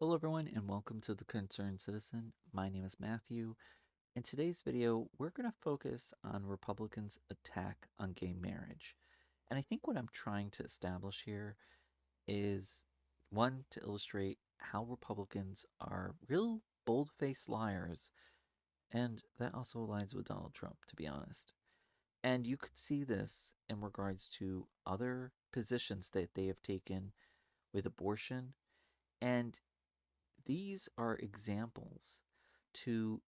Hello, everyone, and welcome to The Concerned Citizen. My name is Matthew. In today's video, we're going to focus on Republicans' attack on gay marriage. And I think what I'm trying to establish here is one, to illustrate how Republicans are real bold faced liars. And that also aligns with Donald Trump, to be honest. And you could see this in regards to other positions that they have taken with abortion. And these are examples to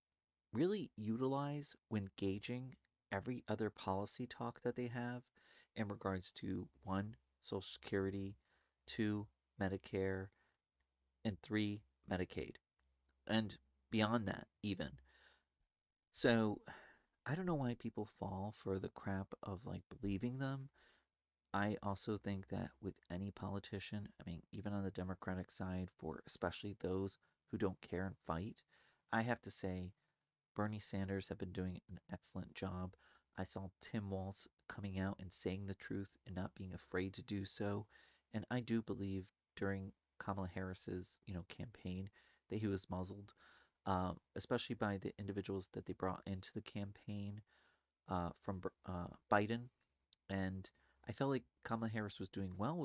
really utilize when gauging every other policy talk that they have in regards to one, Social Security, two, Medicare, and three, Medicaid, and beyond that, even. So I don't know why people fall for the crap of like believing them. I also think that with any politician, I mean, even on the Democratic side, for especially those who don't care and fight, I have to say Bernie Sanders have been doing an excellent job. I saw Tim Walz coming out and saying the truth and not being afraid to do so. And I do believe during Kamala Harris's, campaign that he was muzzled, especially by the individuals that they brought into the campaign from Biden. And I felt like Kamala Harris was doing well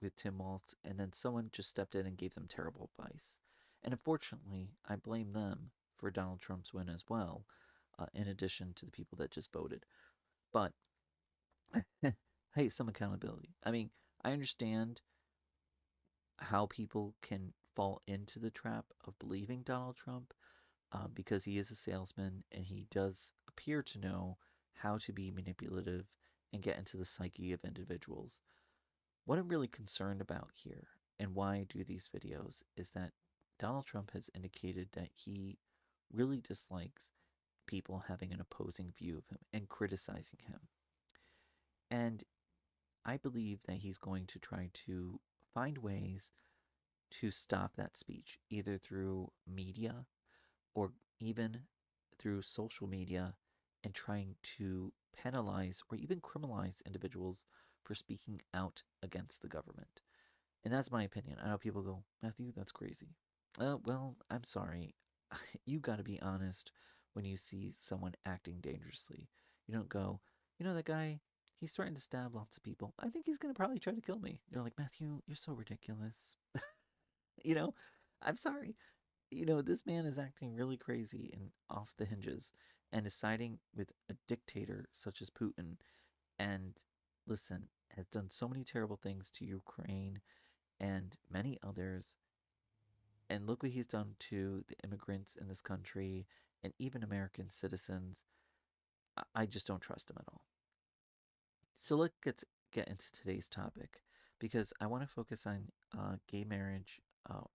with Tim Walz, and then someone just stepped in and gave them terrible advice. And unfortunately, I blame them for Donald Trump's win as well, in addition to the people that just voted. But hey, some accountability. I mean, I understand how people can fall into the trap of believing Donald Trump because he is a salesman and he does appear to know how to be manipulative and get into the psyche of individuals. What I'm really concerned about here and why I do these videos is that Donald Trump has indicated that he really dislikes people having an opposing view of him and criticizing him. And I believe that he's going to try to find ways to stop that speech, either through media or even through social media, and trying to penalize or even criminalize individuals for speaking out against the government. And that's my opinion. I know people go, Matthew, that's crazy. Well, I'm sorry. You got to be honest when you see someone acting dangerously. You don't go, that guy, he's threatened to stab lots of people. I think he's going to probably try to kill me. You're like, Matthew, you're so ridiculous. you know, I'm sorry. This man is acting really crazy and off the hinges and is siding with a dictator such as Putin. And listen, has done so many terrible things to Ukraine and many others. And look what he's done to the immigrants in this country and even American citizens. I just don't trust him at all. So let's get into today's topic because I want to focus on gay marriage,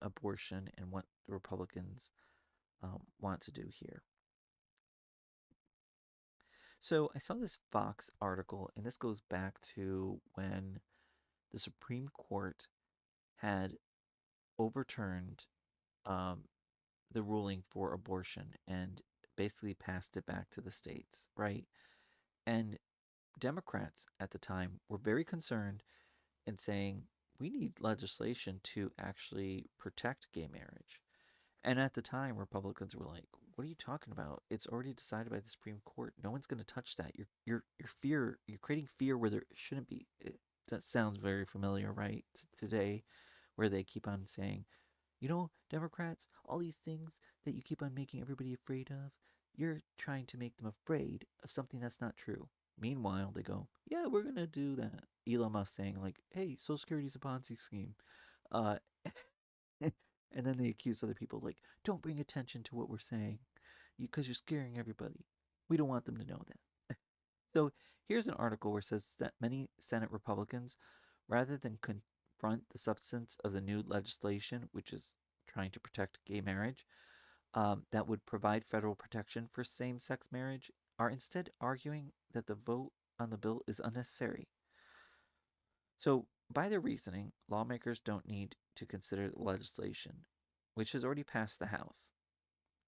abortion, and what the Republicans want to do here. So I saw this Fox article, and this goes back to when the Supreme Court had overturned um, the ruling for abortion and basically passed it back to the states, right? And Democrats at the time were very concerned in saying we need legislation to actually protect gay marriage. And at the time, Republicans were like, "What are you talking about? It's already decided by the Supreme Court. No one's going to touch that. You're creating fear where there shouldn't be." That sounds very familiar, right? Today, where they keep on saying, Democrats, all these things that you keep on making everybody afraid of, you're trying to make them afraid of something that's not true. Meanwhile, they go, "Yeah, we're gonna do that." Elon Musk saying like, "Hey, Social Security is a Ponzi scheme," uh, and then they accuse other people like, "Don't bring attention to what we're saying, because you're scaring everybody. We don't want them to know that." So here's an article where it says that many Senate Republicans, rather than confront the substance of the new legislation, which is trying to protect gay marriage, that would provide federal protection for same sex marriage, are instead arguing that the vote on the bill is unnecessary. So, by their reasoning, lawmakers don't need to consider the legislation, which has already passed the House,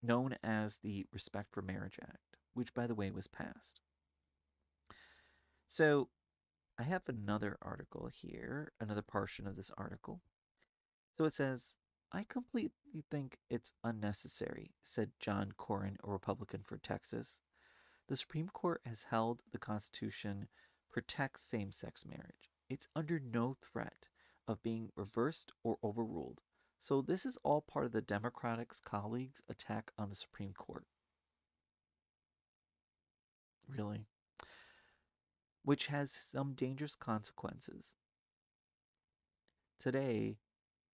known as the Respect for Marriage Act, which, by the way, was passed. So, I have another article here, another portion of this article. So it says I completely think it's unnecessary, said John Cornyn, a Republican for Texas. The Supreme Court has held the Constitution protects same sex marriage. It's under no threat of being reversed or overruled. So, this is all part of the Democrats' colleagues' attack on the Supreme Court. Really? Which has some dangerous consequences. Today,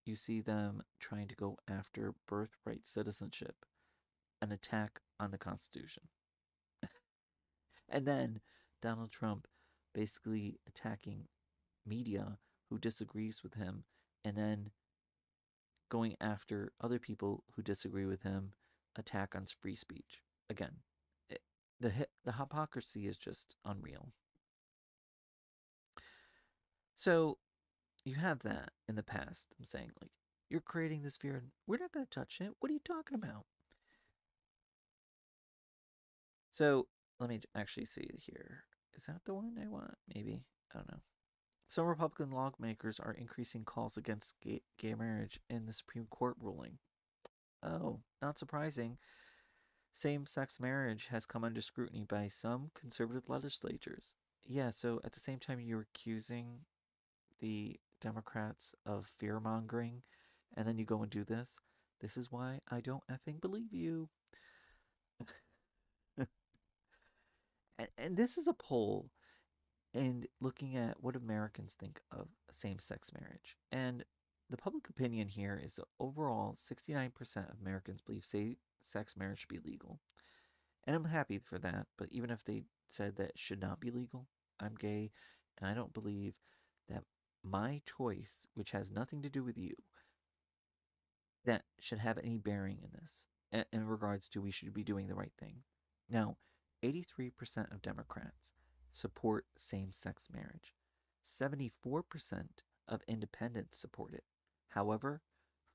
you see them trying to go after birthright citizenship, an attack on the Constitution. And then Donald Trump basically attacking media who disagrees with him and then going after other people who disagree with him, attack on free speech. Again, it, the hypocrisy is just unreal. So you have that in the past. I'm saying, like, you're creating this fear and we're not going to touch it. What are you talking about? So let me actually see it here. Is that the one I want? Maybe. I don't know. Some Republican lawmakers are increasing calls against gay marriage in the Supreme Court ruling. Oh, not surprising. Same sex marriage has come under scrutiny by some conservative legislatures. Yeah, so at the same time, you're accusing the Democrats of fear mongering, and then you go and do this. This is why I don't effing believe you. And this is a poll and looking at what Americans think of same sex marriage. And the public opinion here is that overall 69% of Americans believe same sex marriage should be legal. And I'm happy for that, but even if they said that it should not be legal, I'm gay, and I don't believe that my choice, which has nothing to do with you, that should have any bearing in this in regards to we should be doing the right thing. Now, 83% of Democrats support same sex marriage, 74% of independents support it. However,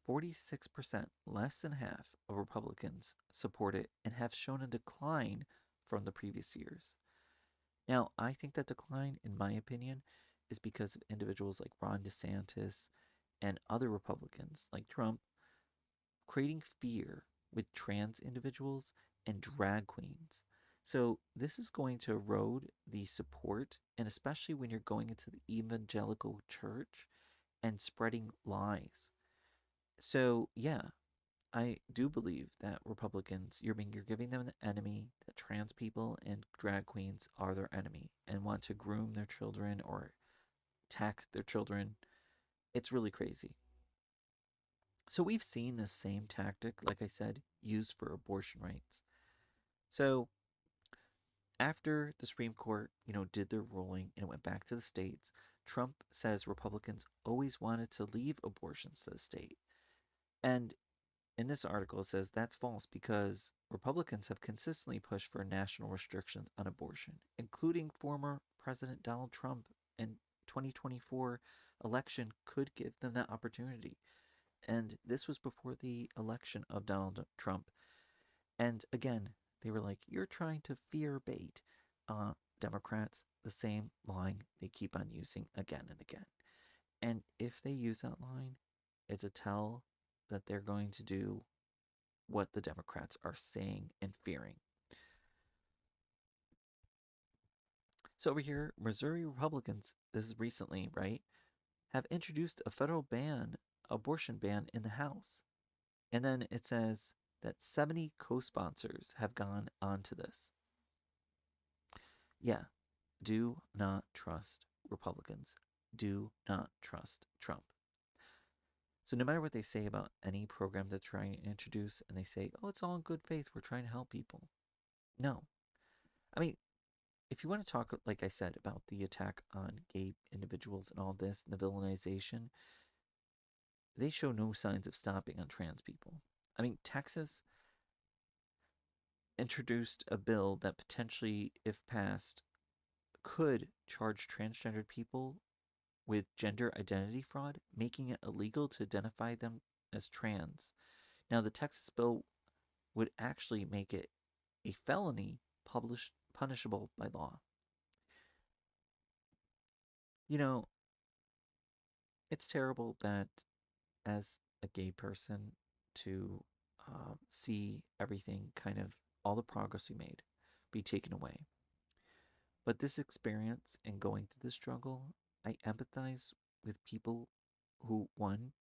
46%, less than half of Republicans support it and have shown a decline from the previous years. Now, I think that decline, in my opinion, is because of individuals like Ron DeSantis and other Republicans like Trump creating fear with trans individuals and drag queens. So, this is going to erode the support, and especially when you're going into the evangelical church and spreading lies. So, yeah, I do believe that Republicans, you're giving them an enemy, that trans people and drag queens are their enemy and want to groom their children or attack their children. It's really crazy. So we've seen this same tactic, like I said, used for abortion rights. So after the Supreme Court, did their ruling and it went back to the states, Trump says Republicans always wanted to leave abortions to the state. And in this article, it says that's false because Republicans have consistently pushed for national restrictions on abortion, including former President Donald Trump in 2024 election could give them that opportunity. And this was before the election of Donald Trump. And again, they were like, you're trying to fear bait Democrats, the same line they keep on using again and again. And if they use that line, it's a tell that they're going to do what the Democrats are saying and fearing. So over here, Missouri Republicans, this is recently, right, have introduced a federal abortion ban in the House. And then it says that 70 co-sponsors have gone on to this. Yeah, do not trust Republicans. Do not trust Trump. So no matter what they say about any program they're trying to introduce, and they say, oh, it's all in good faith, we're trying to help people. No. I mean, if you want to talk, like I said, about the attack on gay individuals and all this, and the villainization, they show no signs of stopping on trans people. I mean, Texas introduced a bill that potentially, if passed, could charge transgender people with gender identity fraud, making it illegal to identify them as trans. Now, the Texas bill would actually make it a felony punishable by law. You know, it's terrible that as a gay person to see everything kind of all the progress we made be taken away. But this experience and going through the struggle, I empathize with people who, one,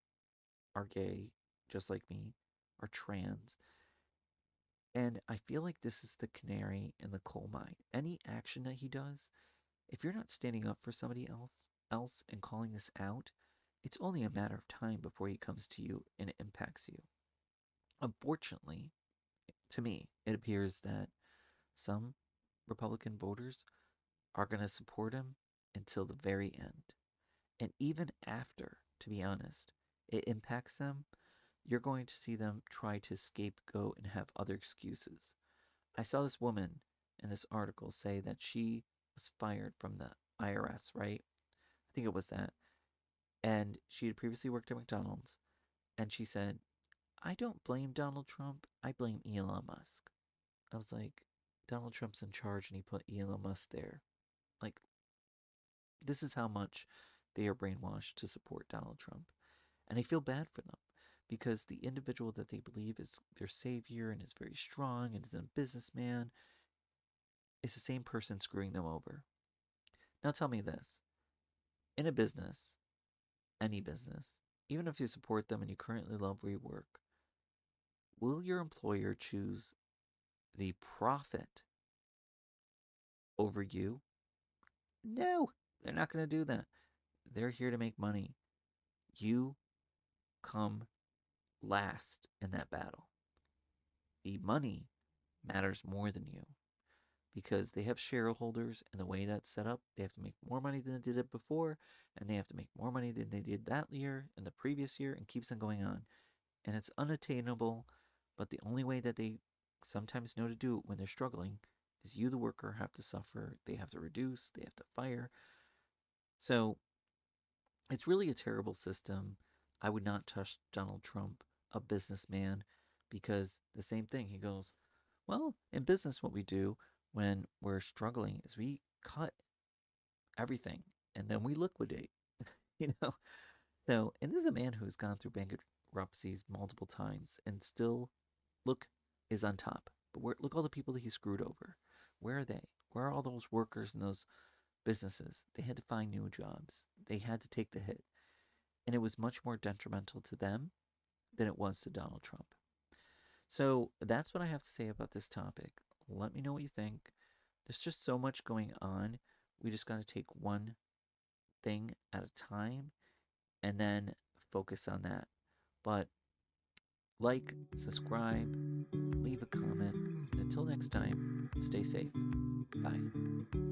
are gay, just like me, are trans. And I feel like this is the canary in the coal mine. Any action that he does, if you're not standing up for somebody else and calling this out, it's only a matter of time before he comes to you and it impacts you. Unfortunately, to me, it appears that some Republican voters are going to support him until the very end. And even after, to be honest, it impacts them, you're going to see them try to scapegoat and have other excuses. I saw this woman in this article say that she was fired from the IRS, right? I think it was that. And she had previously worked at McDonald's. And she said, I don't blame Donald Trump. I blame Elon Musk. I was like, Donald Trump's in charge and he put Elon Musk there. Like, this is how much they are brainwashed to support Donald Trump. And I feel bad for them because the individual that they believe is their savior and is very strong and is a businessman is the same person screwing them over. Now tell me this. In a business, any business, even if you support them and you currently love where you work, will your employer choose the profit over you? No, they're not going to do that. They're here to make money. You come last in that battle. The money matters more than you because they have shareholders, and the way that's set up, they have to make more money than they did before, and they have to make more money than they did that year and the previous year, and keeps on going on. And it's unattainable, but the only way that they sometimes know to do it when they're struggling is you, the worker, have to suffer. They have to reduce, they have to fire. So it's really a terrible system. I would not touch Donald Trump, a businessman, because the same thing. He goes, well, in business, what we do when we're struggling is we cut everything and then we liquidate, you know? So, and this is a man who has gone through bankruptcies multiple times and still, look, is on top. But look all the people that he screwed over. Where are they? Where are all those workers in those businesses? They had to find new jobs. They had to take the hit. And it was much more detrimental to them than it was to Donald Trump. So that's what I have to say about this topic. Let me know what you think. There's just so much going on. We just got to take one thing at a time and then focus on that. But like, subscribe, leave a comment. And until next time, stay safe. Bye.